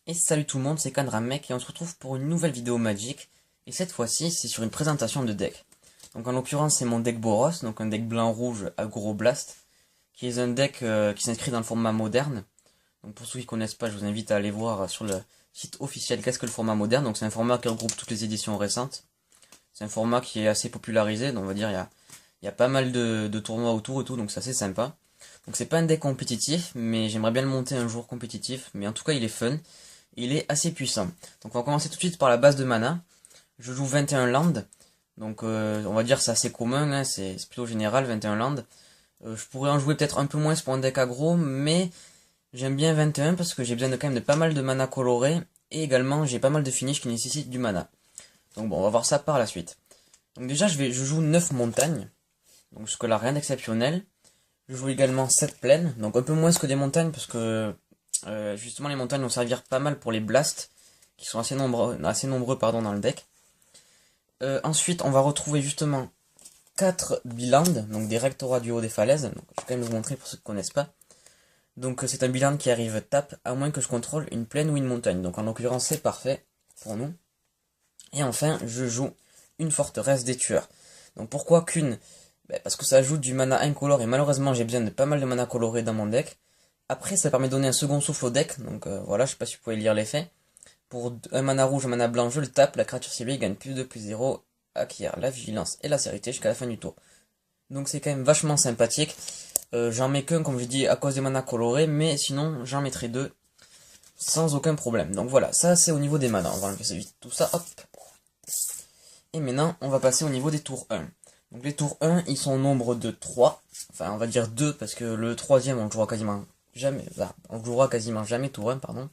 Et salut tout le monde, c'est Kanramek et on se retrouve pour une nouvelle vidéo Magic. Et cette fois-ci, c'est sur une présentation de deck. Donc en l'occurrence, c'est mon deck Boros, donc un deck blanc-rouge Aggro Blast, qui est un deck qui s'inscrit dans le format moderne. Donc pour ceux qui connaissent pas, je vous invite à aller voir sur le site officiel qu'est-ce que le format moderne. Donc c'est un format qui regroupe toutes les éditions récentes. C'est un format qui est assez popularisé, donc on va dire il y a pas mal de tournois autour et tout, donc c'est assez sympa. Donc c'est pas un deck compétitif, mais j'aimerais bien le monter un jour compétitif, mais en tout cas il est fun. Il est assez puissant. Donc on va commencer tout de suite par la base de mana. Je joue 21 landes. Donc on va dire c'est assez commun, hein, c'est plutôt général 21 landes. Je pourrais en jouer peut-être un peu moins pour un deck aggro, mais j'aime bien 21 parce que j'ai besoin de quand même de pas mal de mana coloré. Et également j'ai pas mal de finishes qui nécessitent du mana. Donc bon, on va voir ça par la suite. Donc déjà je joue 9 montagnes. Donc jusque là rien d'exceptionnel. Je joue également 7 plaines. Donc un peu moins que des montagnes parce que justement, les montagnes vont servir pas mal pour les blasts, qui sont assez nombreux pardon, dans le deck. Ensuite, on va retrouver justement 4 bilands, donc des rectorats du haut des falaises. Donc, je vais quand même vous montrer pour ceux qui ne connaissent pas. Donc c'est un bilan qui arrive tape, à moins que je contrôle une plaine ou une montagne. Donc en l'occurrence, c'est parfait pour nous. Et enfin, je joue une forteresse des tueurs. Donc pourquoi qu'une? Parce que ça ajoute du mana incolore, et malheureusement j'ai besoin de pas mal de mana coloré dans mon deck. Après, ça permet de donner un second souffle au deck, donc voilà, je sais pas si vous pouvez lire l'effet. Pour un mana rouge, un mana blanc, je le tape, la créature ciblée gagne plus de plus 0, acquiert la vigilance et la sécurité jusqu'à la fin du tour. Donc c'est quand même vachement sympathique. J'en mets qu'un, comme je dis, à cause des mana colorés, mais sinon j'en mettrai deux sans aucun problème. Donc voilà, ça c'est au niveau des manas, on va enlever vite tout ça, hop. Et maintenant, on va passer au niveau des tours 1. Donc les tours 1, ils sont au nombre de 3, enfin on va dire 2 parce que le troisième on le jouera quasiment jamais, tour 1, pardon.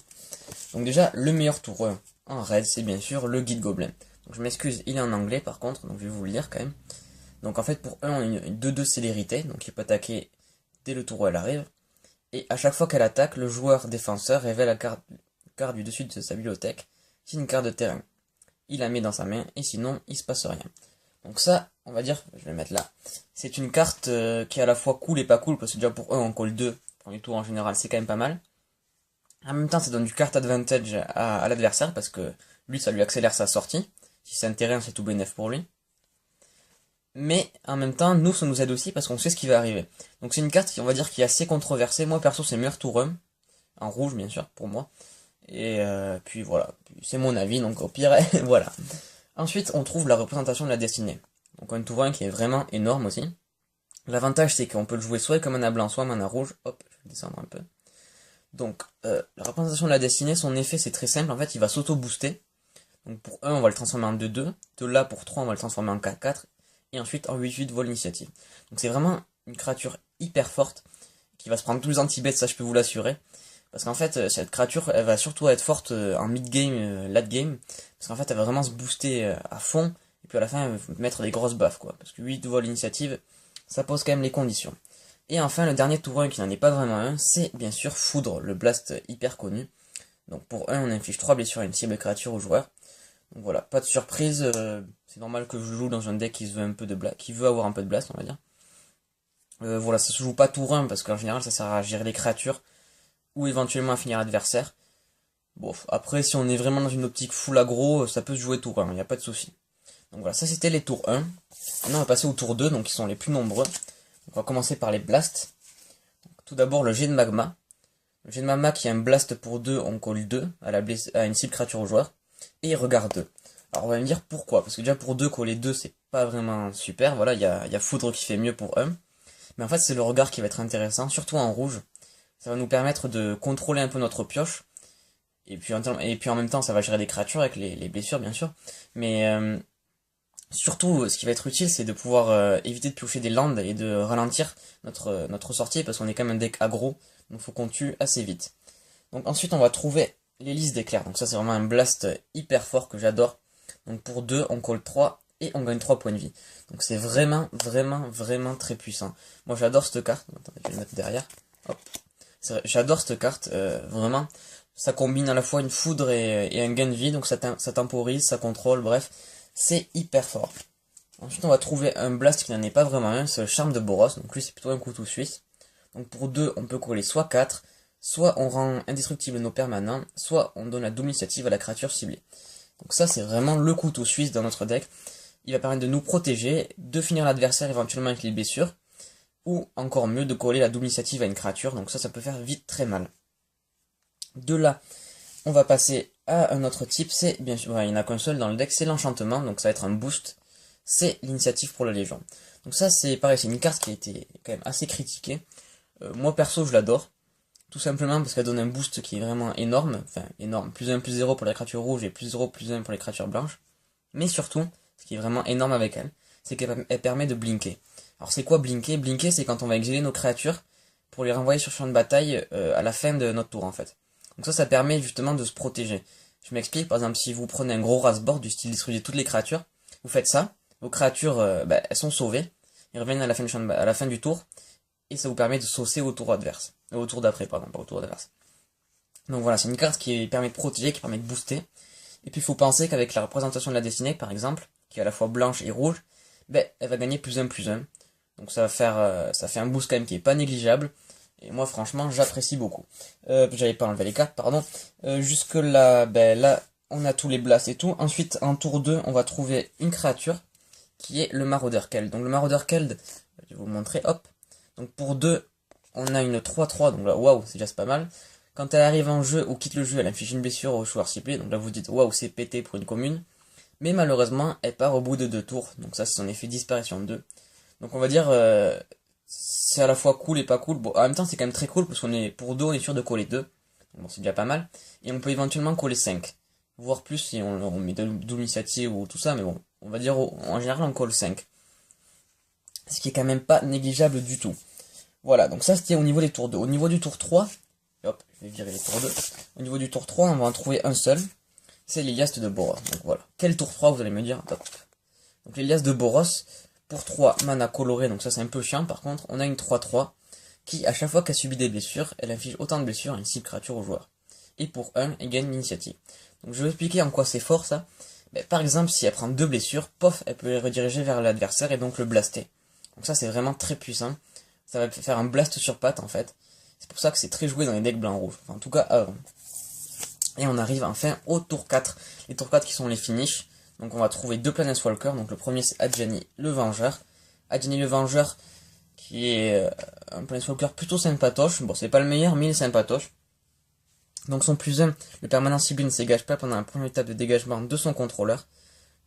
Donc déjà, le meilleur tour 1 en raid, c'est bien sûr le guide gobelin. Donc je m'excuse, il est en anglais par contre, donc je vais vous le lire quand même. Donc en fait, pour 1, on a une 2-2 célérité, donc il peut attaquer dès le tour où elle arrive. Et à chaque fois qu'elle attaque, le joueur défenseur révèle la carte du dessus de sa bibliothèque. C'est une carte de terrain. Il la met dans sa main, et sinon, il se passe rien. Donc ça, on va dire, je vais le mettre là. C'est une carte qui est à la fois cool et pas cool, parce que déjà pour 1, on colle 2. Premier tour en général, c'est quand même pas mal. En même temps, ça donne du card advantage à l'adversaire parce que lui, ça lui accélère sa sortie. Si c'est un terrain, c'est tout bénef pour lui. Mais en même temps, nous, ça nous aide aussi parce qu'on sait ce qui va arriver. Donc c'est une carte qui, on va dire, qui est assez controversée. Moi, perso, c'est le meilleur tour 1. En rouge, bien sûr, pour moi. Et puis voilà, c'est mon avis, donc au pire, voilà. Ensuite, on trouve la représentation de la destinée. Donc un tour 1 qui est vraiment énorme aussi. L'avantage, c'est qu'on peut le jouer soit avec un mana blanc, soit un mana rouge. Hop, je vais descendre un peu. Donc, la représentation de la destinée, son effet c'est très simple, en fait il va s'auto-booster. Donc pour 1 on va le transformer en 2-2, de là pour 3 on va le transformer en 4-4, et ensuite en 8-8 vol initiative. Donc c'est vraiment une créature hyper forte, qui va se prendre tous les anti-bêtes, ça je peux vous l'assurer. Parce qu'en fait, cette créature, elle va surtout être forte en mid-game, late-game, parce qu'en fait elle va vraiment se booster à fond, et puis à la fin elle va mettre des grosses baffes quoi. Parce que 8 vol initiative, ça pose quand même les conditions. Et enfin, le dernier tour 1 qui n'en est pas vraiment un, c'est bien sûr Foudre, le blast hyper connu. Donc pour 1, on inflige 3 blessures à une cible créature au joueur. Donc voilà, pas de surprise, c'est normal que je joue dans un deck qui veut un peu de blast, qui veut avoir un peu de blast, on va dire. Voilà, ça se joue pas tour 1 parce qu'en général ça sert à gérer les créatures ou éventuellement à finir l'adversaire. Bon, après si on est vraiment dans une optique full aggro, ça peut se jouer tour 1, il n'y a pas de souci. Donc voilà, ça c'était les tours 1. Maintenant on va passer au tour 2, donc qui sont les plus nombreux. Donc, on va commencer par les blasts. Tout d'abord le jet de magma. Le jet de magma qui est un blast pour 2, on colle 2 à une cible créature au joueur. Et regarde 2. Alors on va me dire pourquoi. Parce que déjà pour 2, coller 2 c'est pas vraiment super. Voilà, il y a Foudre qui fait mieux pour 1. Mais en fait c'est le regard qui va être intéressant, surtout en rouge. Ça va nous permettre de contrôler un peu notre pioche. Et puis en même temps ça va gérer des créatures avec les blessures bien sûr. Mais surtout, ce qui va être utile, c'est de pouvoir éviter de piocher des landes et de ralentir notre sortie, parce qu'on est quand même un deck aggro, donc faut qu'on tue assez vite. Donc ensuite, on va trouver l'hélice d'éclair. Donc ça, c'est vraiment un blast hyper fort que j'adore. Donc pour 2, on colle 3 et on gagne 3 points de vie. Donc c'est vraiment, vraiment, vraiment très puissant. Moi, j'adore cette carte. Attendez, je vais le mettre derrière. Hop. J'adore cette carte, vraiment. Ça combine à la fois une foudre et un gain de vie, donc ça temporise, ça contrôle, bref. C'est hyper fort. Ensuite, on va trouver un blast qui n'en est pas vraiment un, c'est le charme de Boros. Donc lui, c'est plutôt un couteau suisse. Donc pour 2, on peut coller soit 4, soit on rend indestructible nos permanents, soit on donne la double initiative à la créature ciblée. Donc ça c'est vraiment le couteau suisse dans notre deck. Il va permettre de nous protéger, de finir l'adversaire éventuellement avec les blessures, ou encore mieux de coller la double initiative à une créature, donc ça peut faire vite très mal. De là, on va passer à un autre type, c'est bien sûr, il n'y en a qu'un seul dans le deck, c'est l'enchantement, donc ça va être un boost, c'est l'initiative pour la légende. Donc ça c'est pareil, c'est une carte qui a été quand même assez critiquée. Moi perso je l'adore, tout simplement parce qu'elle donne un boost qui est vraiment énorme, enfin énorme, plus 1 plus 0 pour les créatures rouges et plus 0 plus 1 pour les créatures blanches. Mais surtout, ce qui est vraiment énorme avec elle, c'est qu'elle permet de blinker. Alors c'est quoi blinker? Blinker c'est quand on va exiler nos créatures pour les renvoyer sur champ de bataille à la fin de notre tour en fait. Donc ça permet justement de se protéger. Je m'explique, par exemple si vous prenez un gros rasboard du style détruisez toutes les créatures, vous faites ça, vos créatures elles sont sauvées, ils reviennent à la fin, à la fin du tour, et ça vous permet de saucer au tour adverse. Au tour d'après, pardon, pas au tour adverse. Donc voilà, c'est une carte qui permet de protéger, qui permet de booster. Et puis il faut penser qu'avec la représentation de la destinée, par exemple, qui est à la fois blanche et rouge, elle va gagner plus 1 plus 1. Donc ça fait un boost quand même qui est pas négligeable. Et moi franchement j'apprécie beaucoup. J'avais pas enlevé les cartes, pardon. Jusque là, là on a tous les blasts et tout. Ensuite en tour 2, on va trouver une créature qui est le Marauder Keld. Donc le Marauder Keld, je vais vous le montrer, hop. Donc pour 2, on a une 3-3, donc là waouh, c'est déjà pas mal. Quand elle arrive en jeu ou quitte le jeu, elle inflige une blessure au joueur ciblé. Donc là vous dites waouh, c'est pété pour une commune. Mais malheureusement, elle part au bout de 2 tours. Donc ça c'est son effet disparition 2. Donc on va dire c'est à la fois cool et pas cool. Bon, en même temps c'est quand même très cool parce qu'on est pour 2, on est sûr de coller 2. Bon, c'est déjà pas mal. Et on peut éventuellement coller 5. Voire plus si on met double initiative ou tout ça, mais bon, on va dire en général on colle 5. Ce qui est quand même pas négligeable du tout. Voilà, donc ça c'était au niveau des tours 2. Au niveau du tour 3, hop, je vais virer les tours 2. Au niveau du tour 3, on va en trouver un seul. C'est l'Ilias de Boros. Donc voilà. Quel tour 3 vous allez me dire? Top. Donc l'Ilias de Boros, pour 3 mana coloré, donc ça c'est un peu chiant par contre, on a une 3-3 qui, à chaque fois qu'elle subit des blessures, elle inflige autant de blessures à une cible créature au joueur. Et pour 1, elle gagne l'initiative. Donc je vais expliquer en quoi c'est fort ça. Par exemple, si elle prend 2 blessures, pof, elle peut les rediriger vers l'adversaire et donc le blaster. Donc ça c'est vraiment très puissant. Ça va faire un blast sur patte en fait. C'est pour ça que c'est très joué dans les decks blanc-rouge. Enfin, en tout cas avant. Et on arrive enfin au tour 4. Les tours 4 qui sont les finishes. Donc on va trouver 2 Planeswalkers. Donc le premier c'est Adjani le Vengeur. Adjani le Vengeur qui est un Planeswalker plutôt sympatoche. Bon c'est pas le meilleur mais il est sympatoche. Donc son plus 1, le permanent ciblé ne s'égage pas pendant la première étape de dégagement de son contrôleur.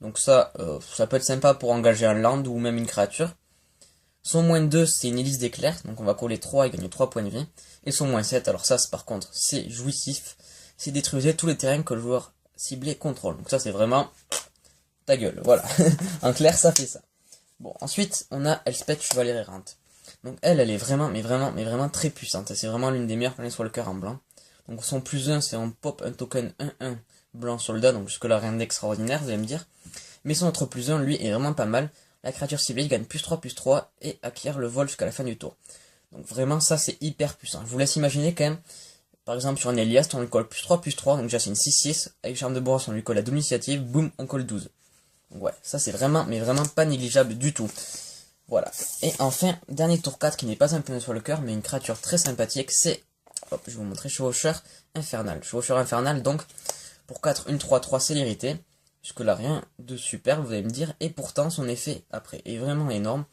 Donc ça peut être sympa pour engager un land ou même une créature. Son moins 2, c'est une hélice d'éclair, donc on va coller 3 et gagner 3 points de vie. Et son moins 7, alors ça, par contre, c'est jouissif. C'est détruire tous les terrains que le joueur ciblé contrôle. Donc ça, c'est vraiment ta gueule, voilà. En clair, ça fait ça. Bon, ensuite, on a Elspeth Chevalier Errante. Donc elle est vraiment, mais vraiment très puissante. C'est vraiment l'une des meilleures Planeswalkers en blanc. Donc son plus 1, c'est on pop un token 1-1 blanc soldat, donc jusque là rien d'extraordinaire, vous allez me dire. Mais son autre plus 1, lui, est vraiment pas mal. La créature ciblée gagne +3/+3 et acquiert le vol jusqu'à la fin du tour. Donc vraiment ça c'est hyper puissant. Je vous laisse imaginer quand même, par exemple sur un Elias, on lui colle +3/+3, donc déjà c'est une 6-6, avec Charme de Boros on lui colle la double initiative, boum, on colle 12. Donc ouais, ça c'est vraiment, mais vraiment pas négligeable du tout. Voilà. Et enfin, dernier tour 4 qui n'est pas un Planeswalker, mais une créature très sympathique, c'est, hop, je vais vous montrer, Chevaucheur Infernal. Chevaucheur Infernal, donc, pour 4, une 3-3 célérité. Jusque là rien de super, vous allez me dire, et pourtant son effet après est vraiment énorme.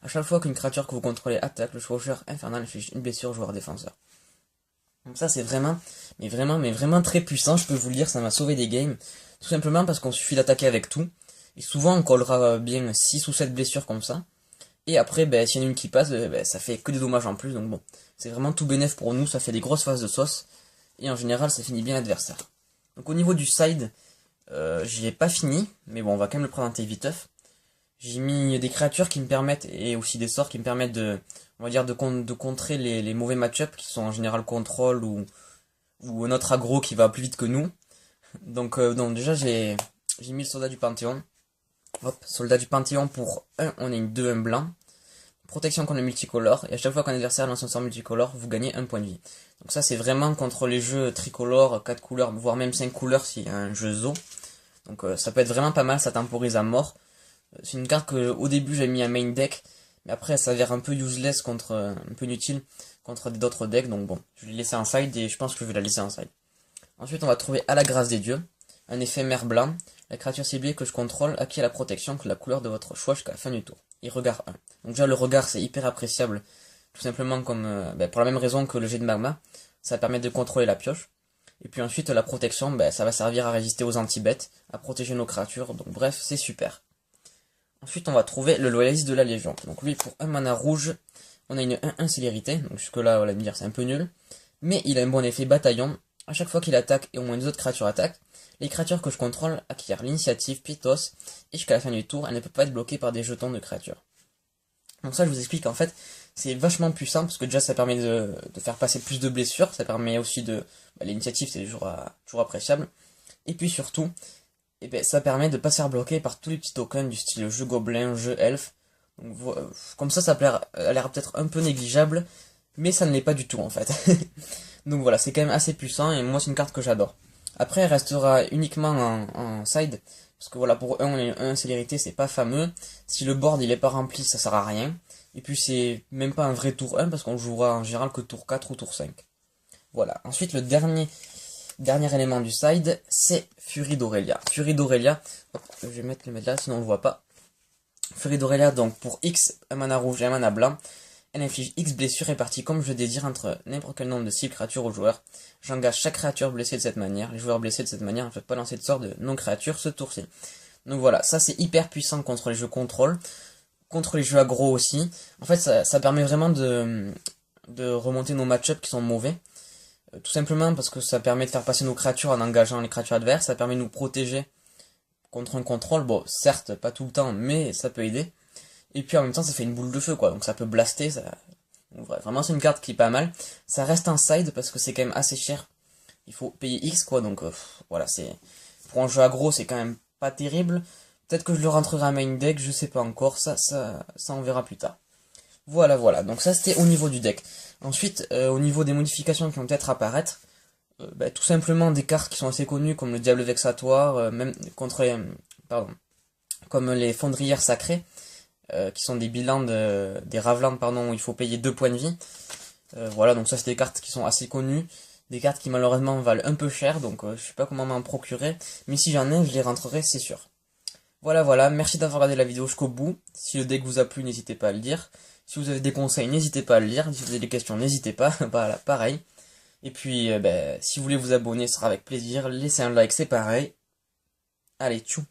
À chaque fois qu'une créature que vous contrôlez attaque, le chevaucheur infernal inflige une blessure au joueur défenseur. Donc ça c'est vraiment, mais vraiment très puissant, je peux vous le dire, ça m'a sauvé des games. Tout simplement parce qu'on suffit d'attaquer avec tout. Et souvent on collera bien 6 ou 7 blessures comme ça. Et après, s'il y en a une qui passe, ça fait que des dommages en plus, donc bon. C'est vraiment tout bénef pour nous, ça fait des grosses phases de sauce. Et en général ça finit bien l'adversaire. Donc au niveau du side, j'y ai pas fini, mais bon, on va quand même le présenter viteuf. J'ai mis des créatures qui me permettent, et aussi des sorts qui me permettent on va dire, de contrer les mauvais match-up qui sont en général contrôle ou un autre aggro qui va plus vite que nous. Donc déjà j'ai mis le soldat du Panthéon. Hop, soldat du Panthéon pour 1, on a une 2-1 blanc. Protection contre le multicolore, et à chaque fois qu'un adversaire lance un sort multicolore, vous gagnez un point de vie. Donc ça c'est vraiment contre les jeux tricolores, 4 couleurs, voire même 5 couleurs s'il y a un jeu Zo. Donc ça peut être vraiment pas mal, ça temporise à mort. C'est une carte que au début j'ai mis à main deck, mais après elle s'avère un peu useless un peu inutile contre d'autres decks, donc bon, je l'ai laissé en side et je pense que je vais la laisser en side. Ensuite, on va trouver à la grâce des dieux, un éphémère blanc. La créature ciblée que je contrôle acquiert la protection que la couleur de votre choix jusqu'à la fin du tour. Et regard 1. Donc déjà, le regard, c'est hyper appréciable, tout simplement comme pour la même raison que le jet de magma. Ça permet de contrôler la pioche. Et puis ensuite, la protection, ça va servir à résister aux anti-bêtes, à protéger nos créatures. Donc bref, c'est super. Ensuite, on va trouver le loyaliste de la Légion. Donc lui, pour un mana rouge, on a une 1-1 célérité. Donc jusque-là, on va me dire, c'est un peu nul. Mais il a un bon effet bataillon. À chaque fois qu'il attaque et au moins deux autres créatures attaquent, les créatures que je contrôle acquièrent l'initiative, Pythos, et jusqu'à la fin du tour, elle ne peut pas être bloquée par des jetons de créatures. Donc ça, je vous explique, en fait, c'est vachement puissant, parce que déjà, ça permet de faire passer plus de blessures, ça permet aussi de... l'initiative, c'est toujours appréciable. Et puis surtout, ça permet de pas se faire bloquer par tous les petits tokens du style jeu gobelin, jeu elfe. Donc, comme ça a l'air peut-être un peu négligeable, mais ça ne l'est pas du tout, en fait. Donc voilà, c'est quand même assez puissant, et moi, c'est une carte que j'adore. Après, elle restera uniquement en side, parce que voilà, pour 1 célérité, c'est pas fameux. Si le board il est pas rempli, ça sert à rien. Et puis c'est même pas un vrai tour 1, parce qu'on jouera en général que tour 4 ou tour 5. Voilà. Ensuite, le dernier élément du side, c'est Furie d'Aurélia. Furie d'Aurélia, je vais mettre le là, sinon on le voit pas. Furie d'Aurélia, donc pour X, un mana rouge et un mana blanc. Elle inflige X blessures réparties comme je désire entre n'importe quel nombre de cibles créatures au joueur. J'engage chaque créature blessée de cette manière. Les joueurs blessés de cette manière ne peuvent pas lancer de sort de non-créature ce tour-ci. Donc voilà, ça c'est hyper puissant contre les jeux contrôle, contre les jeux aggro aussi. En fait, ça permet vraiment de remonter nos match-ups qui sont mauvais. Tout simplement parce que ça permet de faire passer nos créatures en engageant les créatures adverses. Ça permet de nous protéger contre un contrôle. Bon, certes, pas tout le temps, mais ça peut aider. Et puis en même temps ça fait une boule de feu quoi, donc ça peut blaster, ça... Donc, vraiment c'est une carte qui est pas mal. Ça reste un side parce que c'est quand même assez cher. Il faut payer X quoi, donc voilà, c'est... Pour un jeu aggro c'est quand même pas terrible. Peut-être que je le rentrerai à main deck, je sais pas encore, ça on verra plus tard. Voilà, donc ça c'était au niveau du deck. Ensuite, au niveau des modifications qui vont peut-être apparaître, tout simplement des cartes qui sont assez connues comme le Diable Vexatoire, même contre les... comme les Fondrières Sacrées. Qui sont des bilans des Ravelands où il faut payer 2 points de vie. Voilà, donc ça c'est des cartes qui sont assez connues, des cartes qui malheureusement valent un peu cher, donc je sais pas comment m'en procurer, mais si j'en ai, je les rentrerai, c'est sûr. Voilà, merci d'avoir regardé la vidéo jusqu'au bout. Si le deck vous a plu, n'hésitez pas à le dire. Si vous avez des conseils, n'hésitez pas à le dire. Si vous avez des questions, n'hésitez pas. Voilà, pareil. Et puis, si vous voulez vous abonner, ce sera avec plaisir. Laissez un like, c'est pareil. Allez, tchou.